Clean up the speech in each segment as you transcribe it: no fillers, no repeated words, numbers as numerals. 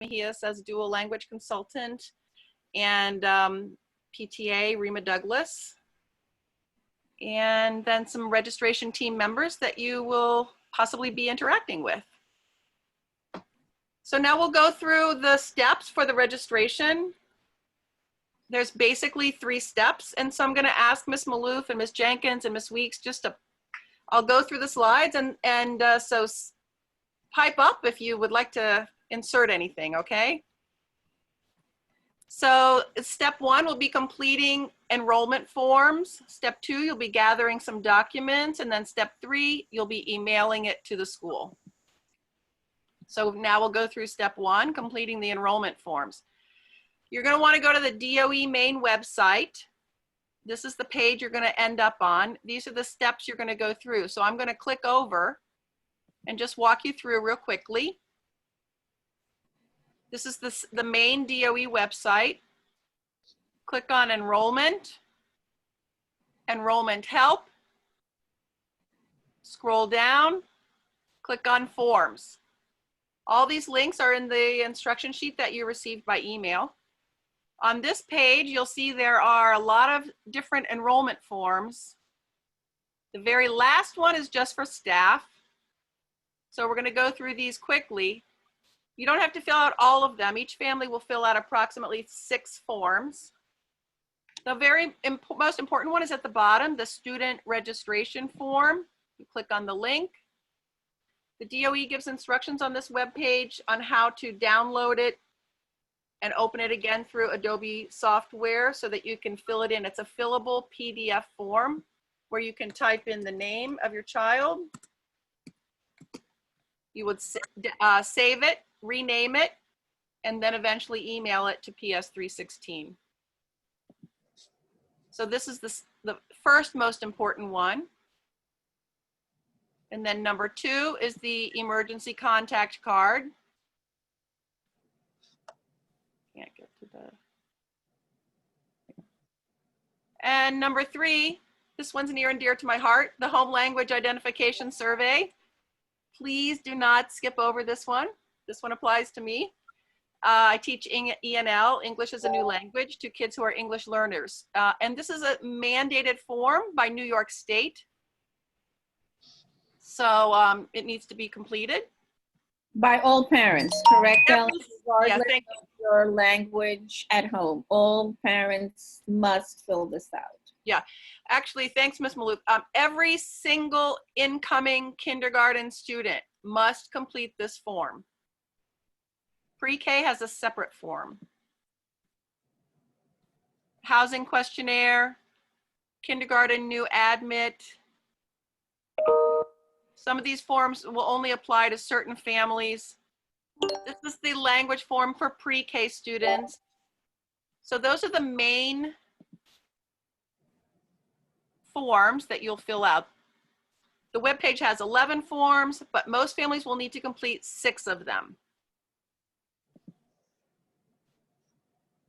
Mejias as dual language consultant, and PTA, Rima Douglas. And then some registration team members that you will possibly be interacting with. So now we'll go through the steps for the registration. There's basically 3 steps. And so I'm gonna ask Ms. Maloof and Ms. Jenkins and Ms. Weeks I'll go through the slides so pipe up if you would like to insert anything, okay? So step 1 will be completing enrollment forms. Step 2, you'll be gathering some documents. And then step 3, you'll be emailing it to the school. So now we'll go through step 1, completing the enrollment forms. You're going to want to go to the DOE main website. This is the page you're going to end up on. These are the steps you're going to go through. So I'm going to click over and just walk you through real quickly. This is the main DOE website. Click on enrollment, enrollment help, scroll down, click on forms. All these links are in the instruction sheet that you received by email. On this page, you'll see there are a lot of different enrollment forms. The very last one is just for staff. So we're going to go through these quickly. You don't have to fill out all of them. Each family will fill out approximately 6 forms. The most important one is at the bottom, the student registration form. You click on the link. The DOE gives instructions on this web page on how to download it and open it again through Adobe software so that you can fill it in. It's a fillable PDF form where you can type in the name of your child. You would save it, rename it, and then eventually email it to PS316. So this is the first most important one. And then number 2 is the emergency contact card. Can't get to the. And number 3, this one's near and dear to my heart, the home language identification survey. Please do not skip over this one. This one applies to me. I teach ENL, English as a New Language, to kids who are English learners. And this is a mandated form by New York State. So it needs to be completed. By all parents, correct, Ellen? Yeah, thank you. Of your language at home. All parents must fill this out. Yeah, actually, thanks, Ms. Maloof. Every single incoming kindergarten student must complete this form. Pre-K has a separate form. Housing questionnaire, kindergarten new admit. Some of these forms will only apply to certain families. This is the language form for pre-K students. So those are the main forms that you'll fill out. The webpage has 11 forms, but most families will need to complete 6 of them.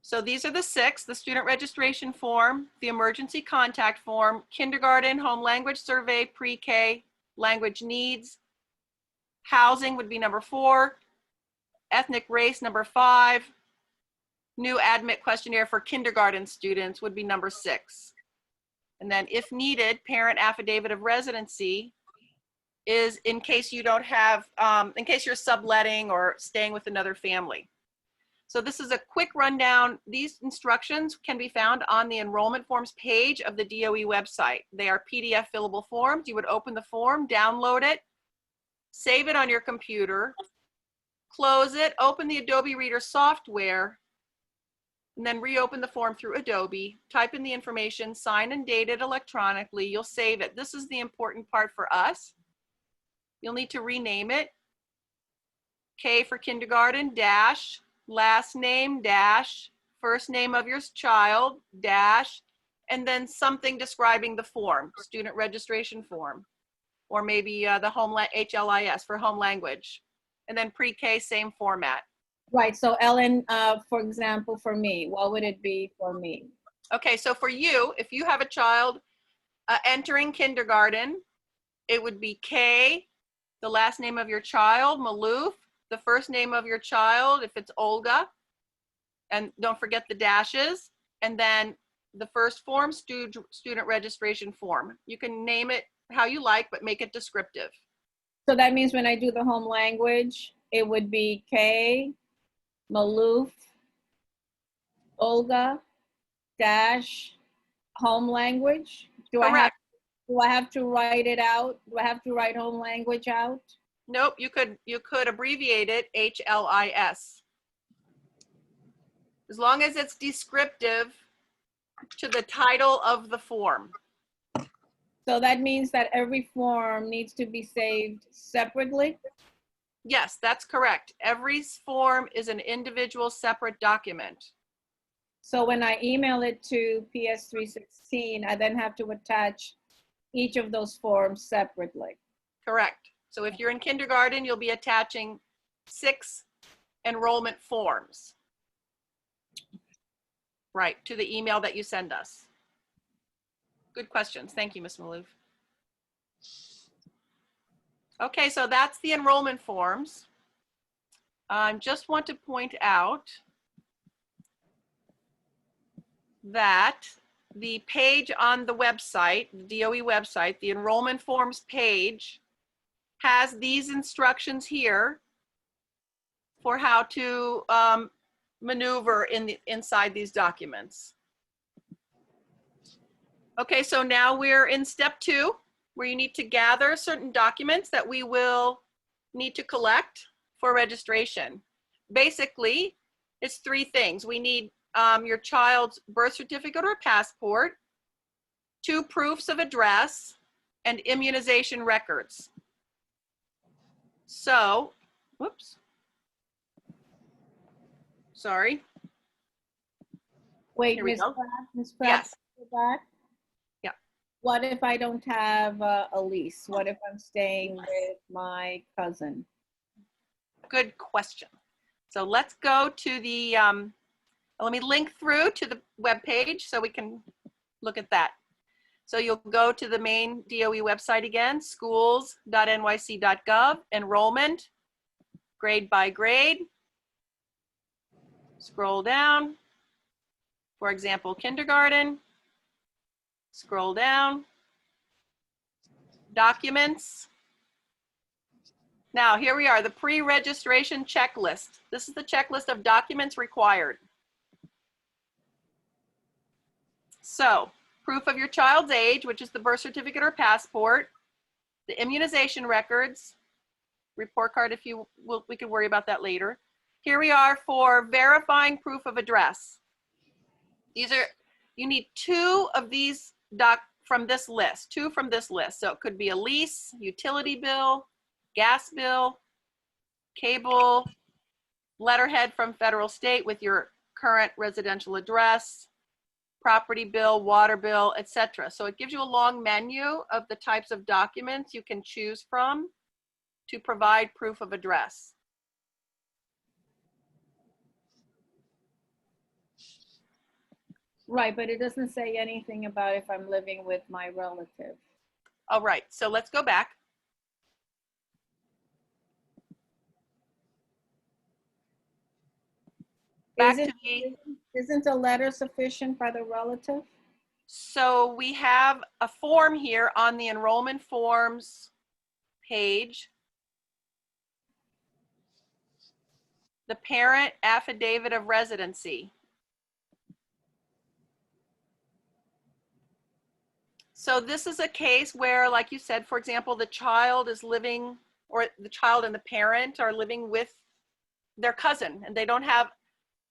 So these are the 6, the student registration form, the emergency contact form, kindergarten, home language survey, pre-K, language needs. Housing would be number 4, ethnic race number 5, new admit questionnaire for kindergarten students would be number 6. And then if needed, parent affidavit of residency is in case you don't have, in case you're subletting or staying with another family. So this is a quick rundown. These instructions can be found on the enrollment forms page of the DOE website. They are PDF fillable forms. You would open the form, download it, save it on your computer, close it, open the Adobe Reader software, and then reopen the form through Adobe, type in the information, sign and date it electronically. You'll save it. This is the important part for us. You'll need to rename it. K for kindergarten, dash, last name, dash, first name of your child, dash, and then something describing the form, student registration form, or maybe the HLIS for home language. And then pre-K, same format. Right, so Ellen, for example, for me, what would it be for me? Okay, so for you, if you have a child entering kindergarten, it would be K, the last name of your child, Maloof, the first name of your child, if it's Olga, and don't forget the dashes, and then the first form, student registration form. You can name it how you like, but make it descriptive. So that means when I do the home language, it would be K, Maloof, Olga, dash, home language? Do Correct. I have to write it out? Do I have to write home language out? Nope, you could abbreviate it HLIS. As long as it's descriptive to the title of the form. So that means that every form needs to be saved separately? Yes, that's correct. Every form is an individual separate document. So when I email it to PS316, I then have to attach each of those forms separately. Correct. So if you're in kindergarten, you'll be attaching 6 enrollment forms. Right, to the email that you send us. Good questions. Thank you, Ms. Maloof. Okay, so that's the enrollment forms. I just want to point out that the page on the website, the DOE website, the enrollment forms page, has these instructions here for how to maneuver inside these documents. Okay, so now we're in step 2, where you need to gather certain documents that we will need to collect for registration. Basically, it's 3 things. We need your child's birth certificate or passport, 2 proofs of address, and immunization records. So, whoops. Sorry. Wait, Here we Ms. go. Pratt, Ms. Pratt, Yes. go back. Yeah. What if I don't have a lease? What if I'm staying with my cousin? Good question. So let's go to the, let me link through to the web page so we can look at that. So you'll go to the main DOE website again, schools.nyc.gov, enrollment, grade by grade. Scroll down. For example, kindergarten. Scroll down. Documents. Now, here we are, the pre-registration checklist. This is the checklist of documents required. So, proof of your child's age, which is the birth certificate or passport, the immunization records, report card if you will, we could worry about that later. Here we are for verifying proof of address. These are, you need 2 of these from this list, 2 from this list. So it could be a lease, utility bill, gas bill, cable, letterhead from federal state with your current residential address, property bill, water bill, etc. So it gives you a long menu of the types of documents you can choose from to provide proof of address. Right, but it doesn't say anything about if I'm living with my relative. All right, so let's go back. Isn't a letter sufficient by the relative? So we have a form here on the enrollment forms page. The parent affidavit of residency. So this is a case where, like you said, for example, the child is living, or the child and the parent are living with their cousin, and they don't have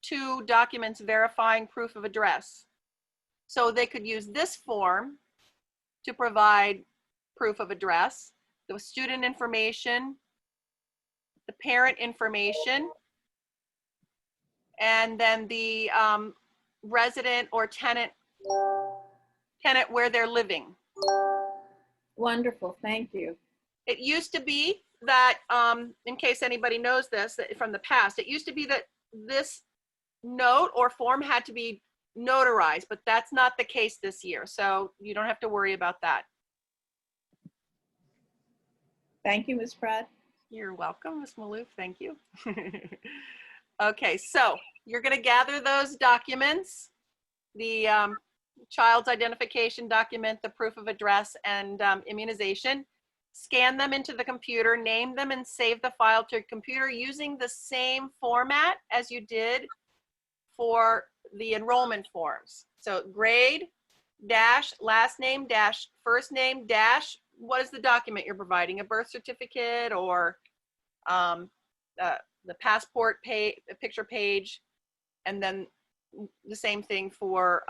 2 documents verifying proof of address. So they could use this form to provide proof of address, the student information, the parent information, and then the resident or tenant where they're living. Wonderful, thank you. It used to be that, in case anybody knows this from the past, it used to be that this note or form had to be notarized, but that's not the case this year. So you don't have to worry about that. Thank you, Ms. Pratt. You're welcome, Ms. Maloof. Thank you. Okay, so you're going to gather those documents, the child's identification document, the proof of address, and immunization. Scan them into the computer, name them, and save the file to your computer using the same format as you did for the enrollment forms. So grade dash last name dash first name dash what is the document you're providing, a birth certificate or the passport page, picture page, and then the same thing for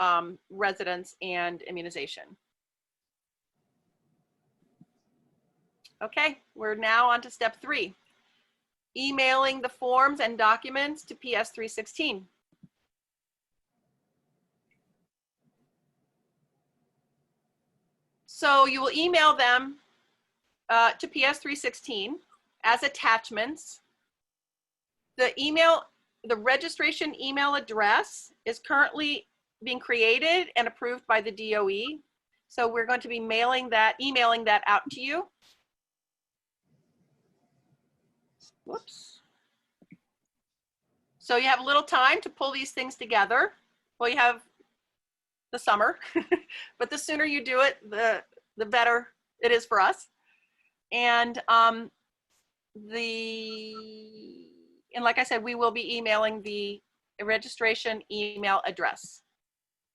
residence and immunization. Okay, we're now on to step 3, emailing the forms and documents to PS 316. So you will email them to PS 316 as attachments. The registration email address is currently being created and approved by the DOE. So we're going to be emailing that out to you. Whoops. So you have a little time to pull these things together. Well, you have the summer, but the sooner you do it, the better it is for us. And like I said, we will be emailing the registration email address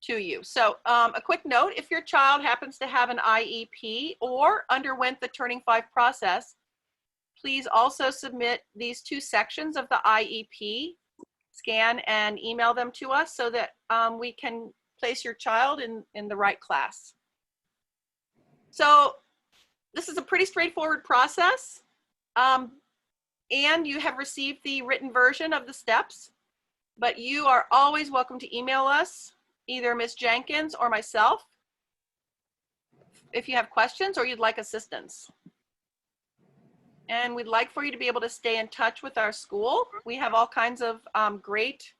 to you. So a quick note, if your child happens to have an IEP or underwent the Turning 5 process, please also submit these 2 sections of the IEP, scan and email them to us so that we can place your child in the right class. So this is a pretty straightforward process. And you have received the written version of the steps, but you are always welcome to email us, either Ms. Jenkins or myself, if you have questions or you'd like assistance. And we'd like for you to be able to stay in touch with our school. We have all kinds of great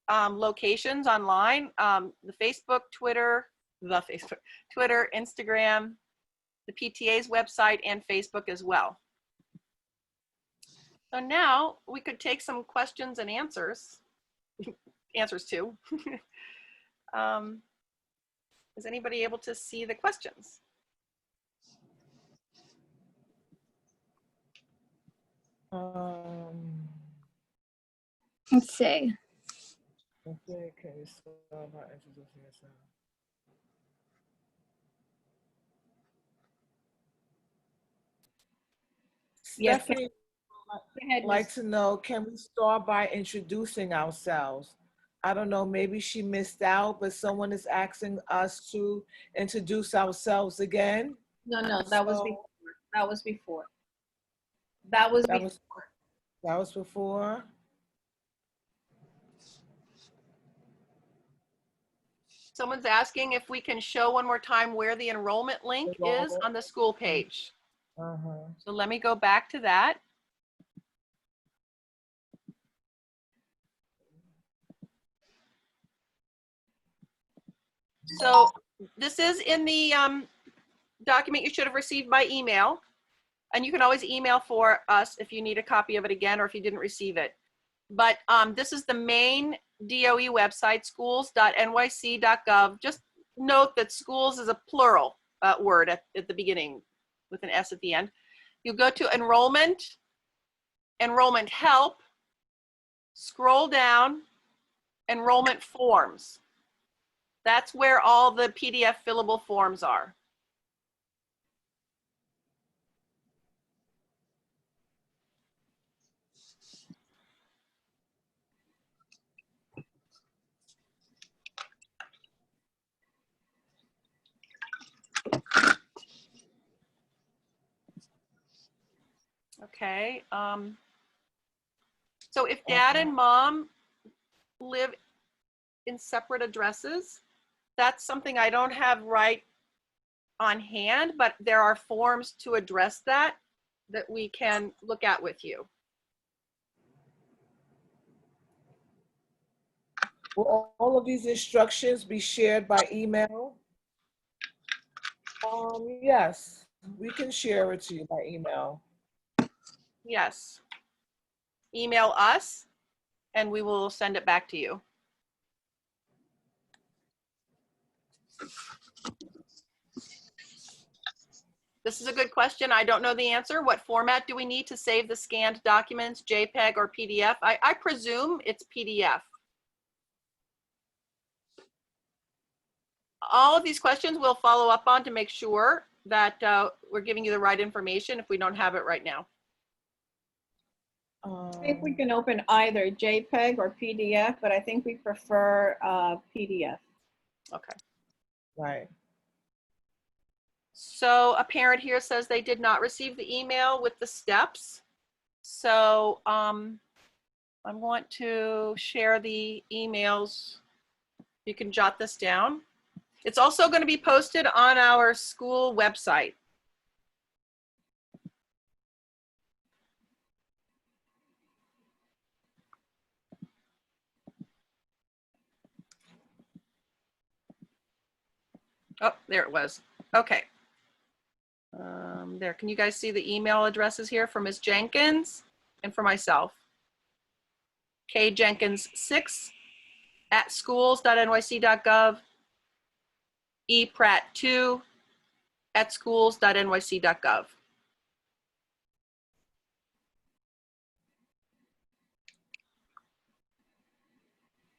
locations online, the Facebook, Twitter, Instagram, the PTA's website, and Facebook as well. So now we could take some questions and answers to. Is anybody able to see the questions? Let's see. Okay, can you start by introducing yourself? Yes, Stephanie go ahead, would like Ms. to know, can we start by introducing ourselves? I don't know, maybe she missed out, but someone is asking us to introduce ourselves again. No, that was before. That was before. That was before. That was before. Someone's asking if we can show one more time where the enrollment link is on the school page. So let me go back to that. So this is in the document you should have received by email. And you can always email for us if you need a copy of it again or if you didn't receive it. But this is the main DOE website, schools.nyc.gov. Just note that schools is a plural word at the beginning with an S at the end. You go to enrollment, enrollment help, scroll down, enrollment forms. That's where all the PDF fillable forms are. Okay. So if dad and mom live in separate addresses, that's something I don't have right on hand, but there are forms to address that we can look at with you. Will all of these instructions be shared by email? Yes, we can share it to you by email. Yes. Email us and we will send it back to you. This is a good question. I don't know the answer. What format do we need to save the scanned documents, JPEG or PDF? I presume it's PDF. All of these questions we'll follow up on to make sure that we're giving you the right information if we don't have it right now. I think we can open either JPEG or PDF, but I think we prefer PDF. Okay. Right. So a parent here says they did not receive the email with the steps. So I want to share the emails. You can jot this down. It's also going to be posted on our school website. Oh, there it was. Okay. There, can you guys see the email addresses here for Ms. Jenkins and for myself? kjenkins6@schools.nyc.gov, epratt2@schools.nyc.gov.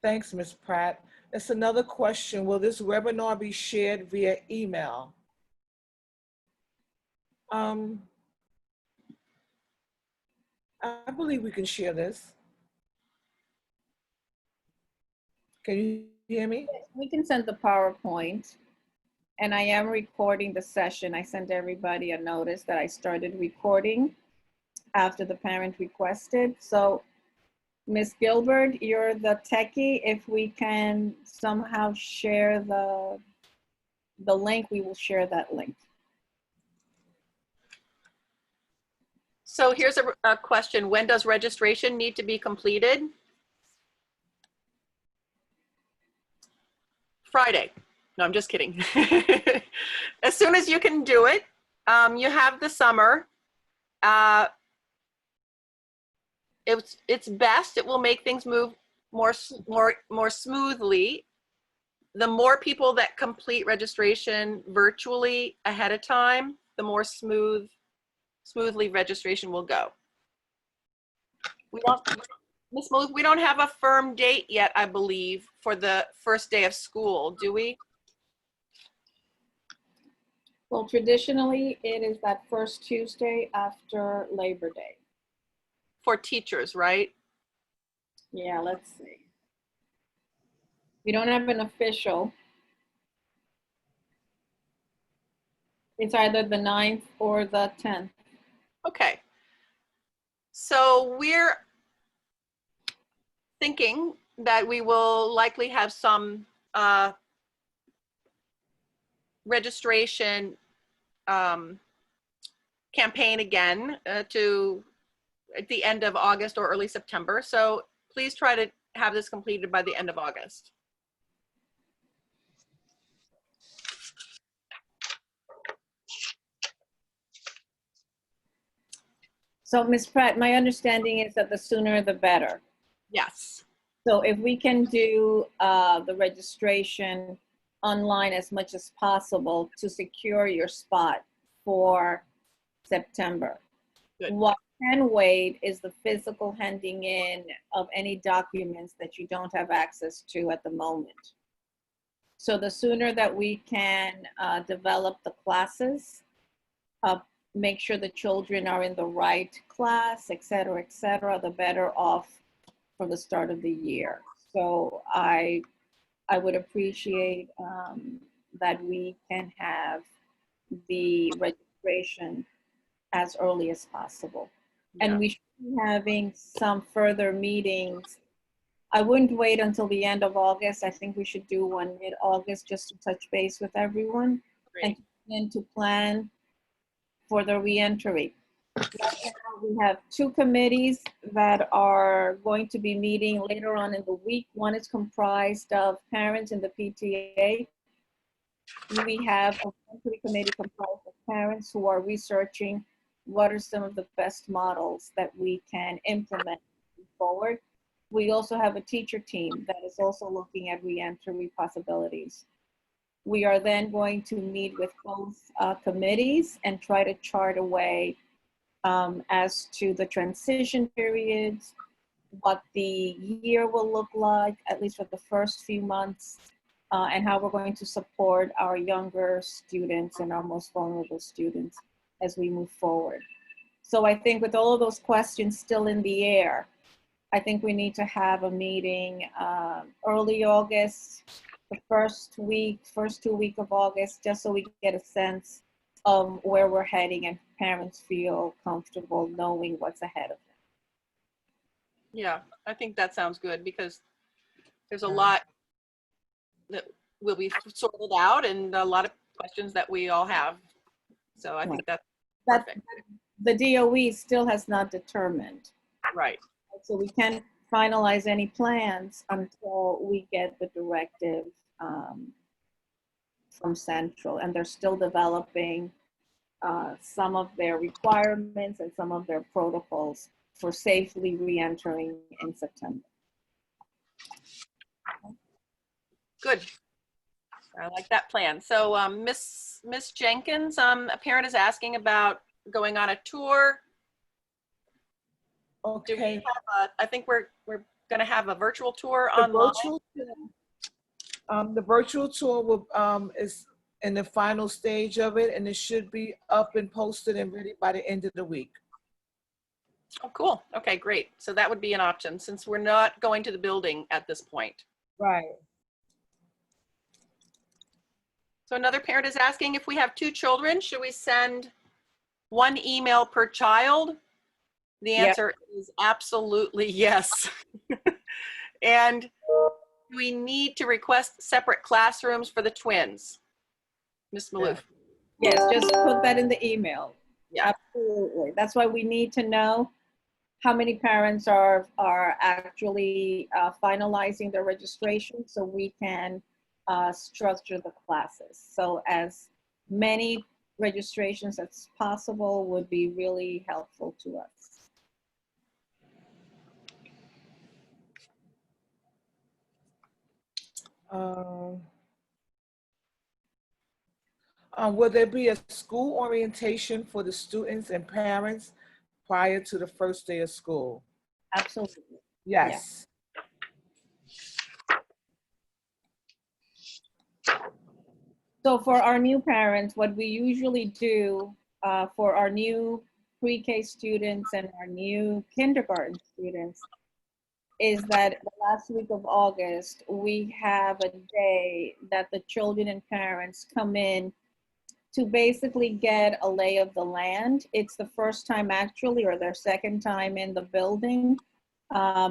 Thanks, Ms. Pratt. That's another question. Will this webinar be shared via email? I believe we can share this. Can you hear me? We can send the PowerPoint, and I am recording the session. I sent everybody a notice that I started recording after the parent requested. So Ms. Gilbert, you're the techie. If we can somehow share the link, we will share that link. So here's a question. When does registration need to be completed? Friday. No, I'm just kidding. As soon as you can do it, you have the summer. It's best. It will make things move more smoothly. The more people that complete registration virtually ahead of time, the more smoothly registration will go. Ms. Maloof, we don't have a firm date yet, I believe, for the first day of school, do we? Well, traditionally, it is that first Tuesday after Labor Day. For teachers, right? Yeah, let's see. We don't have an official. It's either the 9th or the 10th. Okay. So we're thinking that we will likely have some registration campaign again at the end of August or early September. So please try to have this completed by the end of August. So Ms. Pratt, my understanding is that the sooner the better. Yes. So if we can do the registration online as much as possible to secure your spot for September. Good. What can wait is the physical handing in of any documents that you don't have access to at the moment. So the sooner that we can develop the classes, make sure the children are in the right class, et cetera, the better off for the start of the year. So I would appreciate that we can have the registration as early as possible. Yeah. And we should be having some further meetings. I wouldn't wait until the end of August. I think we should do one mid-August just to touch base with everyone. Great. And to plan for the reentry. We have 2 committees that are going to be meeting later on in the week. One is comprised of parents in the PTA. We have a monthly committee comprised of parents who are researching what are some of the best models that we can implement forward. We also have a teacher team that is also looking at reentry possibilities. We are then going to meet with both committees and try to chart a way as to the transition periods, what the year will look like, at least for the first few months, and how we're going to support our younger students and our most vulnerable students as we move forward. So I think with all of those questions still in the air, I think we need to have a meeting early August, the first 2 weeks of August, just so we get a sense of where we're heading and parents feel comfortable knowing what's ahead of them. Yeah, I think that sounds good because there's a lot that will be sorted out and a lot of questions that we all have. So I think that's perfect. The DOE still has not determined. Right. So we can't finalize any plans until we get the directive from Central, and they're still developing some of their requirements and some of their protocols for safely re-entering in September. Good. I like that plan. So Miss Jenkins, a parent is asking about going on a tour. Do we Okay. have I think we're going to have a virtual tour The online. the virtual tour will, is in the final stage of it, and it should be up and posted and ready by the end of the week. Oh, cool. Okay, great. So that would be an option since we're not going to the building at this point. Right. So another parent is asking if we have 2 children, should we send 1 email per child? The Yep. answer is absolutely yes. And we need to request separate classrooms for the twins. Ms. Maloof. Yes, just put that in the email. Yeah. Absolutely. That's why we need to know how many parents are actually finalizing their registration so we can structure the classes. So as many registrations as possible would be really helpful to us. Will there be a school orientation for the students and parents prior to the first day of school? Absolutely. Yes. So for our new parents, what we usually do for our new pre-K students and our new kindergarten students is that the last week of August, we have a day that the children and parents come in to basically get a lay of the land. It's the first time actually, or their second time in the building.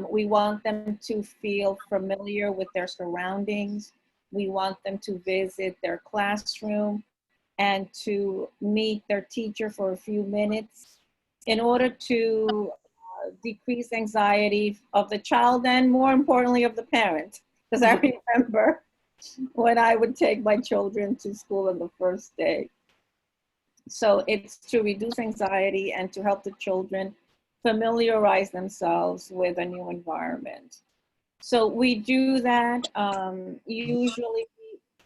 We want them to feel familiar with their surroundings. We want them to visit their classroom and to meet their teacher for a few minutes in order to decrease anxiety of the child and more importantly of the parent. Because I remember when I would take my children to school on the first day. So it's to reduce anxiety and to help the children familiarize themselves with a new environment. So we do that usually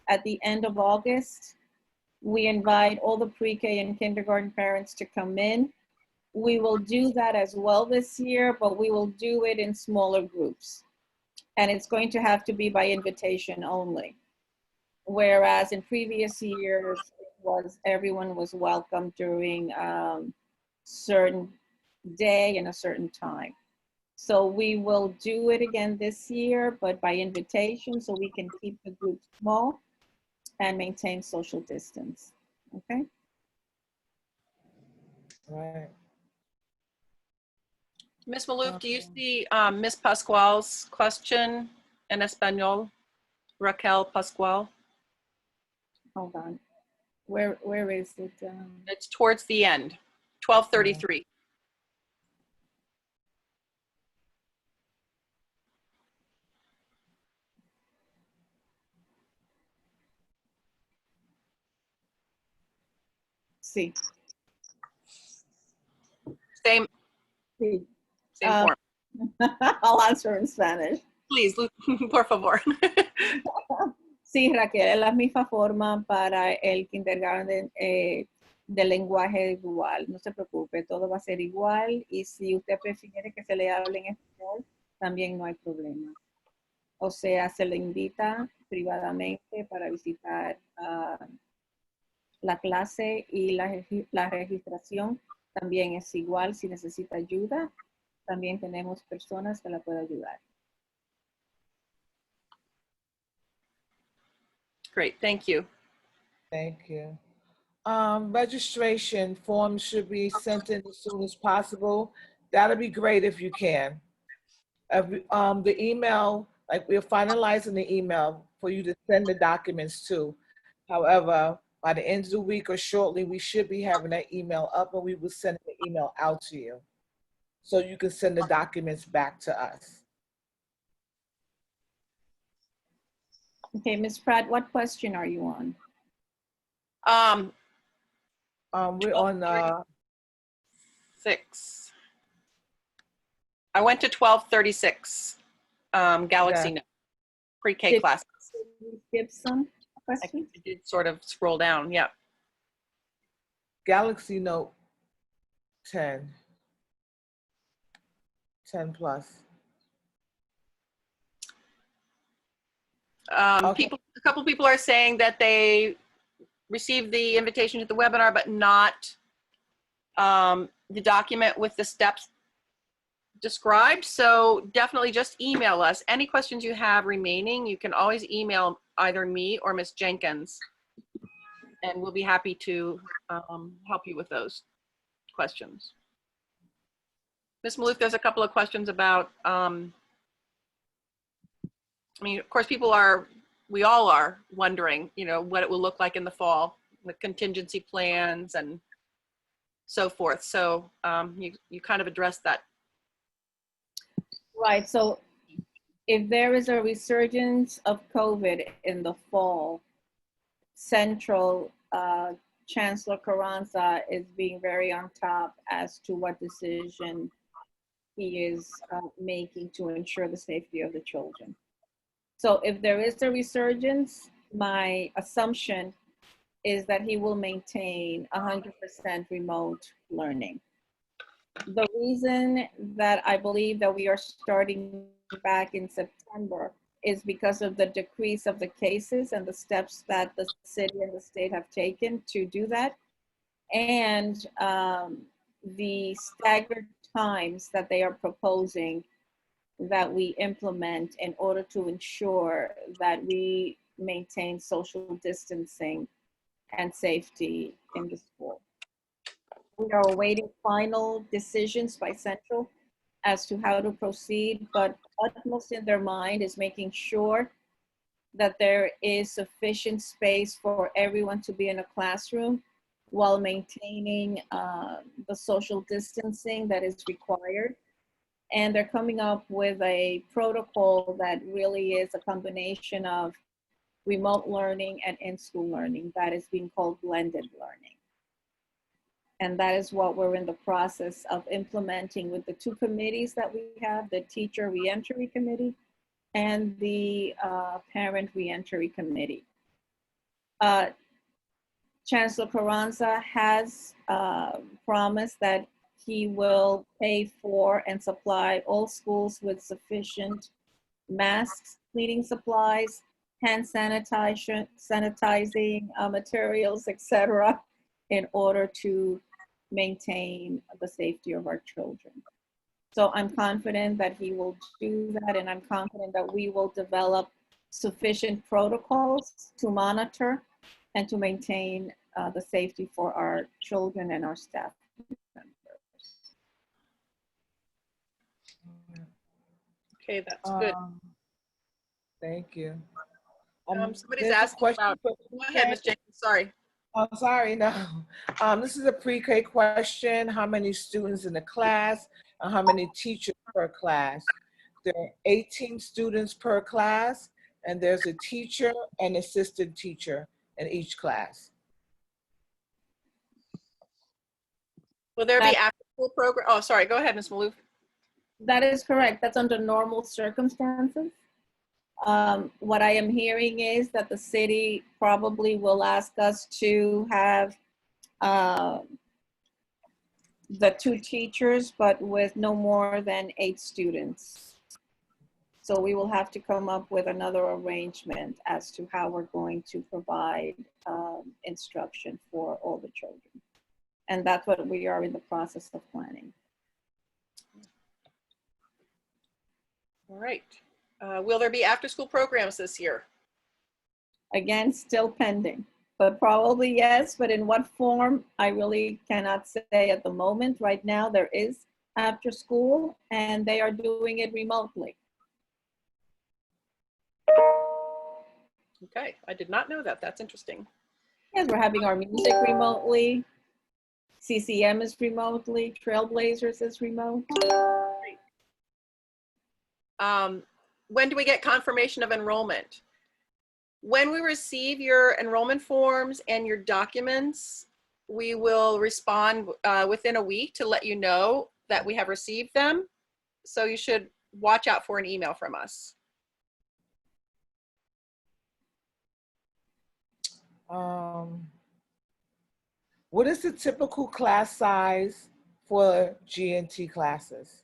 at the end of August. We invite all the pre-K and kindergarten parents to come in. We will do that as well this year, but we will do it in smaller groups. And it's going to have to be by invitation only. Whereas in previous years, everyone was welcome during certain day and a certain time. So we will do it again this year, but by invitation, so we can keep the group small and maintain social distance. Okay. Right. Ms. Maloof, do you see Ms. Pascual's question in Espanol? Raquel Pascual. Hold on. Where is it? It's towards the end, 1233. See. Same, Sí. same form. I'll answer in Spanish. Please, por favor. Sí, Raquel, es la misma forma para el kindergarten de lenguaje igual. No se preocupe, todo va a ser igual. Y si usted prefiere que se le hable en español, también no hay problema. O sea, se le invita privadamente para visitar la clase y la registración también es igual. Si necesita ayuda, también tenemos personas que la pueden ayudar. Great, thank you. Thank you. Registration forms should be sent in as soon as possible. That'll be great if you can. The email, like we're finalizing the email for you to send the documents to. However, by the end of the week or shortly, we should be having that email up and we will send the email out to you. So you can send the documents back to us. Okay, Ms. Pratt, what question are you on? We're on 6. I went to 1236, Galaxy Yeah. Note, pre-K Did- classes. Skip some I questions? did sort of scroll down, yeah. Galaxy Note 10, 10 plus. Okay. A couple people are saying that they received the invitation to the webinar, but not the document with the steps described. So definitely just email us. Any questions you have remaining, you can always email either me or Ms. Jenkins, and we'll be happy to help you with those questions. Ms. Maloof, there's a couple of questions about, I mean, of course, we all are wondering, you know, what it will look like in the fall, the contingency plans and so forth. So you kind of addressed that. Right, so if there is a resurgence of COVID in the fall, Central Chancellor Carranza is being very on top as to what decision he is making to ensure the safety of the children. So if there is a resurgence, my assumption is that he will maintain 100% remote learning. The reason that I believe that we are starting back in September is because of the decrease of the cases and the steps that the city and the state have taken to do that. And the staggered times that they are proposing that we implement in order to ensure that we maintain social distancing and safety in the school. We are awaiting final decisions by Central as to how to proceed, but utmost in their mind is making sure that there is sufficient space for everyone to be in a classroom while maintaining the social distancing that is required. And they're coming up with a protocol that really is a combination of remote learning and in-school learning that is being called blended learning. And that is what we're in the process of implementing with the 2 committees that we have, the Teacher Reentry Committee and the Parent Reentry Committee. Chancellor Carranza has promised that he will pay for and supply all schools with sufficient masks, cleaning supplies, hand sanitizing materials, etc., in order to maintain the safety of our children. So I'm confident that he will do that, and I'm confident that we will develop sufficient protocols to monitor and to maintain the safety for our children and our staff members. Okay, that's good. Thank you. Somebody's there's a asking question about, for go ahead, Ms. Jenkins, sorry. I'm sorry, no. This is a pre-K question. How many students in the class and how many teachers per class? There are 18 students per class, and there's a teacher and assistant teacher in each class. Will there be Full program, oh, sorry, go ahead, Ms. Maloof. That is correct. That's under normal circumstances. What I am hearing is that the city probably will ask us to have the 2 teachers, but with no more than 8 students. So we will have to come up with another arrangement as to how we're going to provide instruction for all the children. And that's what we are in the process of planning. All right. Will there be after-school programs this year? Again, still pending, but probably yes, but in what form, I really cannot say at the moment. Right now, there is after school and they are doing it remotely. Okay, I did not know that. That's interesting. Yes, we're having our music remotely. CCM is remotely, Trailblazers is remote. When do we get confirmation of enrollment? When we receive your enrollment forms and your documents, we will respond within a week to let you know that we have received them. So you should watch out for an email from us. What is the typical class size for G&T classes?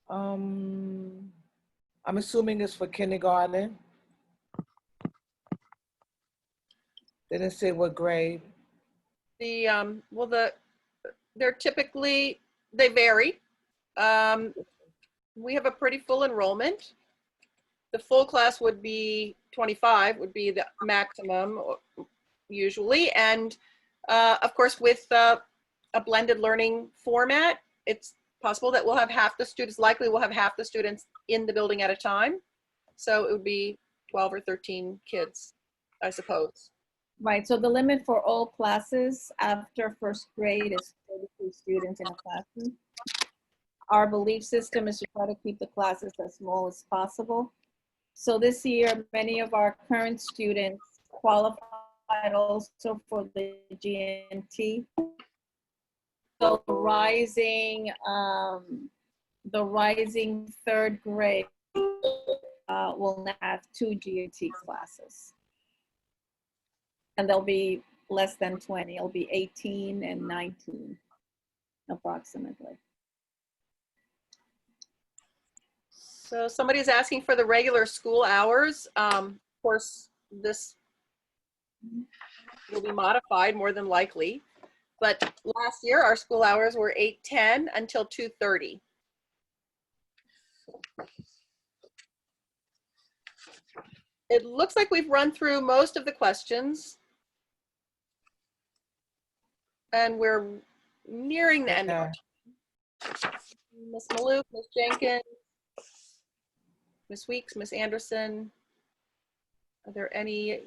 I'm assuming it's for kindergarten. They didn't say what grade. They're typically, they vary. We have a pretty full enrollment. The full class would be 25, would be the maximum usually. And of course, with a blended learning format, it's possible that we'll have half the students, likely we'll have half the students in the building at a time. So it would be 12 or 13 kids, I suppose. Right, so the limit for all classes after first grade is 33 students in a classroom. Our belief system is to try to keep the classes as small as possible. So this year, many of our current students qualified also for the GNT. So the rising third grade will now have 2 GNT classes. And they'll be less than 20. It'll be 18 and 19, approximately. So somebody's asking for the regular school hours. Of course, this will be modified more than likely. But last year, our school hours were 8:10 until 2:30. It looks like we've run through most of the questions. And we're nearing the end of our time. Ms. Maloof, Ms. Jenkins, Ms. Weeks, Ms. Anderson, are there any?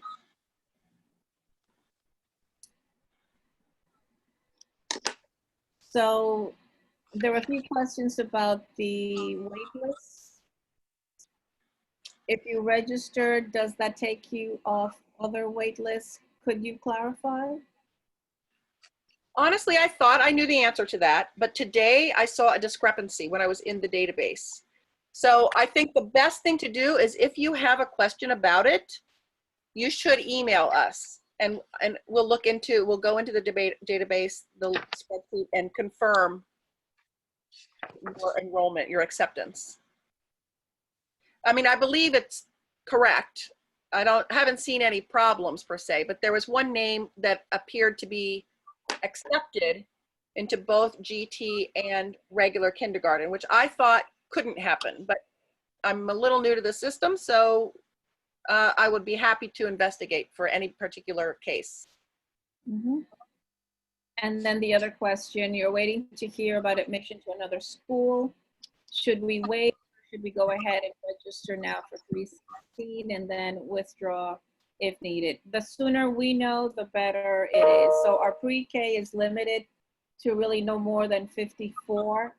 So there were a few questions about the wait lists. If you registered, does that take you off other wait lists? Could you clarify? Honestly, I thought I knew the answer to that, but today I saw a discrepancy when I was in the database. So I think the best thing to do is if you have a question about it, you should email us and we'll go into the database, the spreadsheet, and confirm your enrollment, your acceptance. I mean, I believe it's correct. I haven't seen any problems per se, but there was one name that appeared to be accepted into both GT and regular kindergarten, which I thought couldn't happen, but I'm a little new to the system, so I would be happy to investigate for any particular case. Mm-hmm. And then the other question, you're waiting to hear about admission to another school. Should we wait? Should we go ahead and register now for 316 and then withdraw if needed? The sooner we know, the better it is. So our pre-K is limited to really no more than 54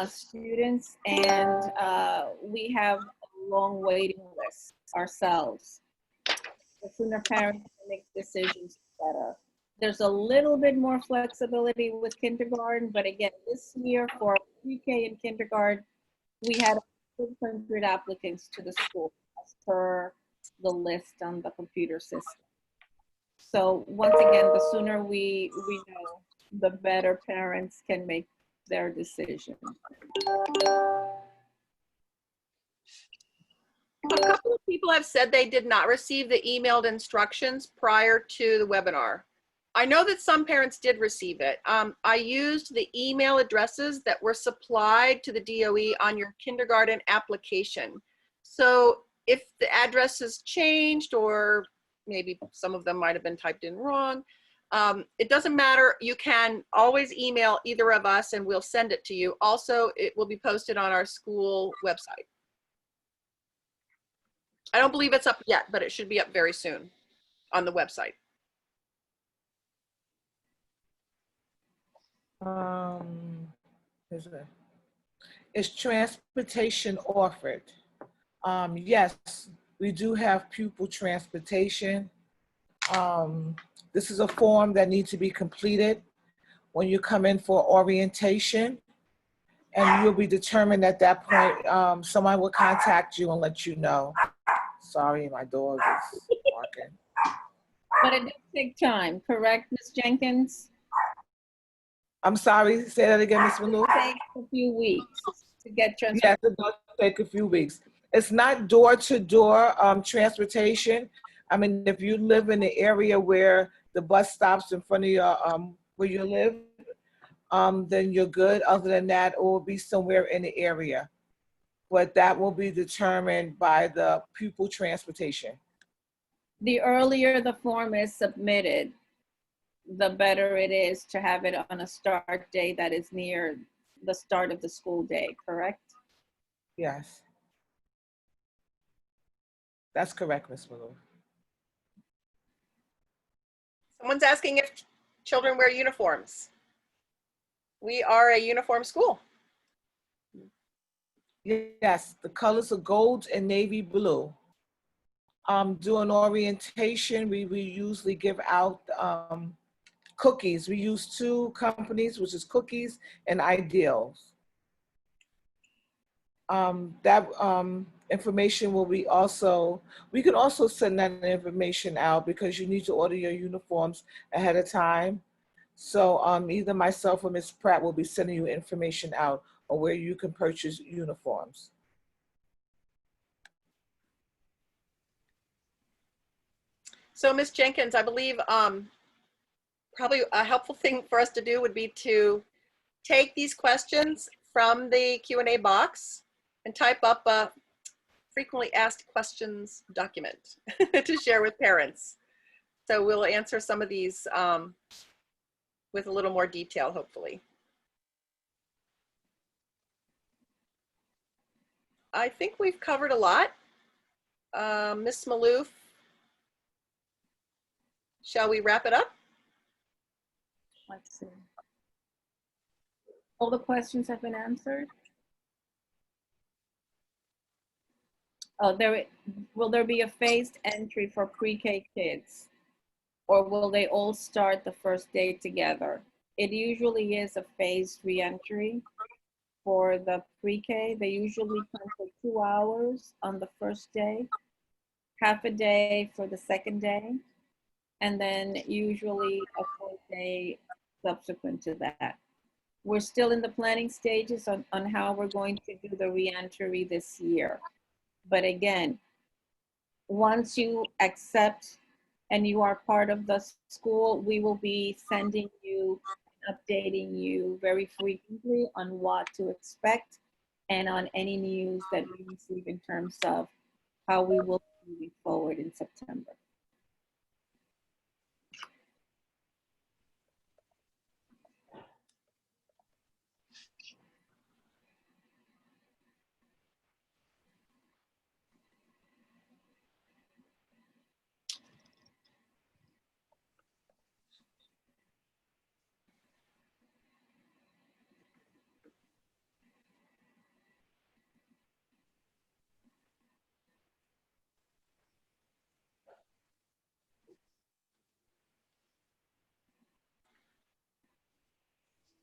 students, and we have a long waiting list ourselves. The sooner parents can make decisions, the better. There's a little bit more flexibility with kindergarten, but again, this year for pre-K and kindergarten, we had 600 applicants to the school as per the list on the computer system. So once again, the sooner we know, the better parents can make their decision. A couple of people have said they did not receive the emailed instructions prior to the webinar. I know that some parents did receive it. I used the email addresses that were supplied to the DOE on your kindergarten application. So if the address has changed, or maybe some of them might have been typed in wrong, it doesn't matter. You can always email either of us and we'll send it to you. Also, it will be posted on our school website. I don't believe it's up yet, but it should be up very soon on the website. Is transportation offered? Yes, we do have pupil transportation. This is a form that needs to be completed when you come in for orientation, and you'll be determined at that point. Someone will contact you and let you know. Sorry, my dog is barking. But it does take time, correct, Ms. Jenkins? I'm sorry, say that again, Ms. Malou? It takes a few weeks to get Yes, transported. it does take a few weeks. It's not door-to-door transportation. I mean, if you live in the area where the bus stops in front of your where you live, then you're good. Other than that, it will be somewhere in the area. But that will be determined by the pupil transportation. The earlier the form is submitted, the better it is to have it on a start day that is near the start of the school day, correct? Yes. That's correct, Ms. Malou. Someone's asking if children wear uniforms. We are a uniform school. Yes, the colors are gold and navy blue. During orientation, we usually give out cookies. We use two companies, which is Cookies and Ideals. That information will be also, we can also send that information out because you need to order your uniforms ahead of time. So either myself or Ms. Pratt will be sending you information out on where you can purchase uniforms. So Ms. Jenkins, I believe probably a helpful thing for us to do would be to take these questions from the Q&A box and type up a frequently asked questions document to share with parents. So we'll answer some of these with a little more detail, hopefully. I think we've covered a lot. Ms. Maloof, shall we wrap it up? Let's see. All the questions have been answered? Oh, will there be a phased entry for pre-K kids? Or will they all start the first day together? It usually is a phased reentry for the pre-K. They usually come for 2 hours on the first day, half a day for the second day, and then usually a full day subsequent to that. We're still in the planning stages on how we're going to do the reentry this year. But again, once you accept and you are part of the school, we will be sending you, updating you very frequently on what to expect and on any news that we receive in terms of how we will be moving forward in September.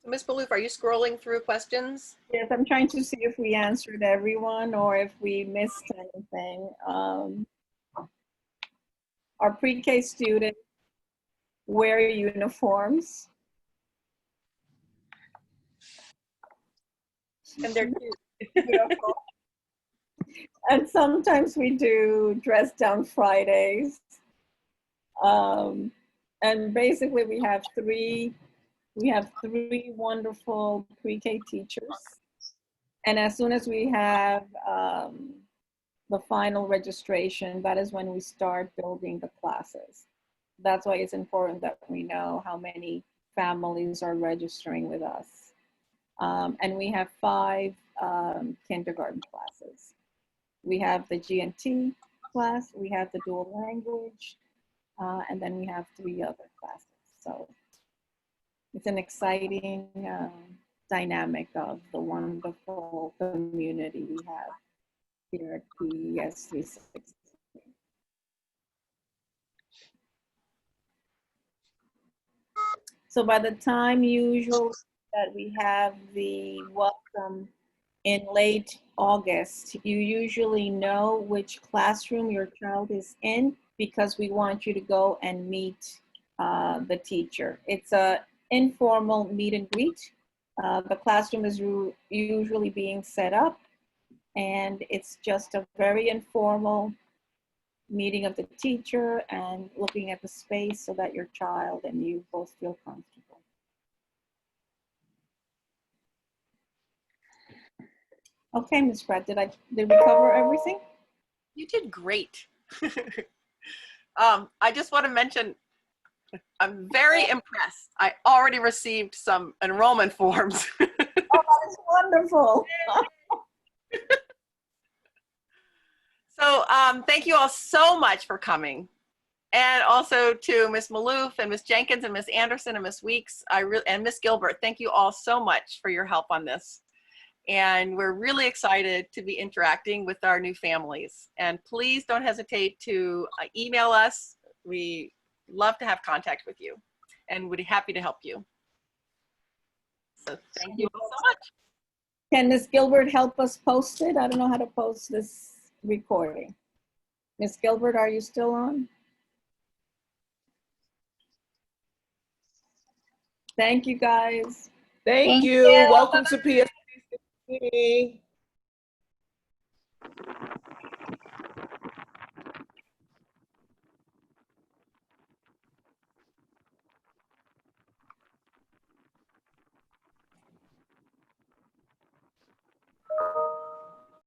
So Ms. Maloof, are you scrolling through questions? Yes, I'm trying to see if we answered everyone or if we missed anything. Our pre-K students wear uniforms. And they're cute. Beautiful. And sometimes we do dress down Fridays. And basically we have three wonderful pre-K teachers. And as soon as we have the final registration, that is when we start building the classes. That's why it's important that we know how many families are registering with us. And we have 5 kindergarten classes. We have the GNT class, we have the dual language, and then we have 3 other classes. So it's an exciting dynamic of the wonderful community we have here at PES 360. So by the time usually that we have the welcome in late August, you usually know which classroom your child is in because we want you to go and meet the teacher. It's a informal meet and greet. The classroom is usually being set up, and it's just a very informal meeting of the teacher and looking at the space so that your child and you both feel comfortable. Okay, Ms. Pratt, did we cover everything? You did great. I just want to mention, I'm very impressed. I already received some enrollment forms. Oh, that is wonderful. So thank you all so much for coming. And also to Ms. Maloof and Ms. Jenkins and Ms. Anderson and Ms. Weeks and Ms. Gilbert, thank you all so much for your help on this. And we're really excited to be interacting with our new families. And please don't hesitate to email us. We love to have contact with you and would be happy to help you. So thank you all so much. Can Ms. Gilbert help us post it? I don't know how to post this recording. Ms. Gilbert, are you still on? Thank you, guys. Thank you. Welcome to PSC.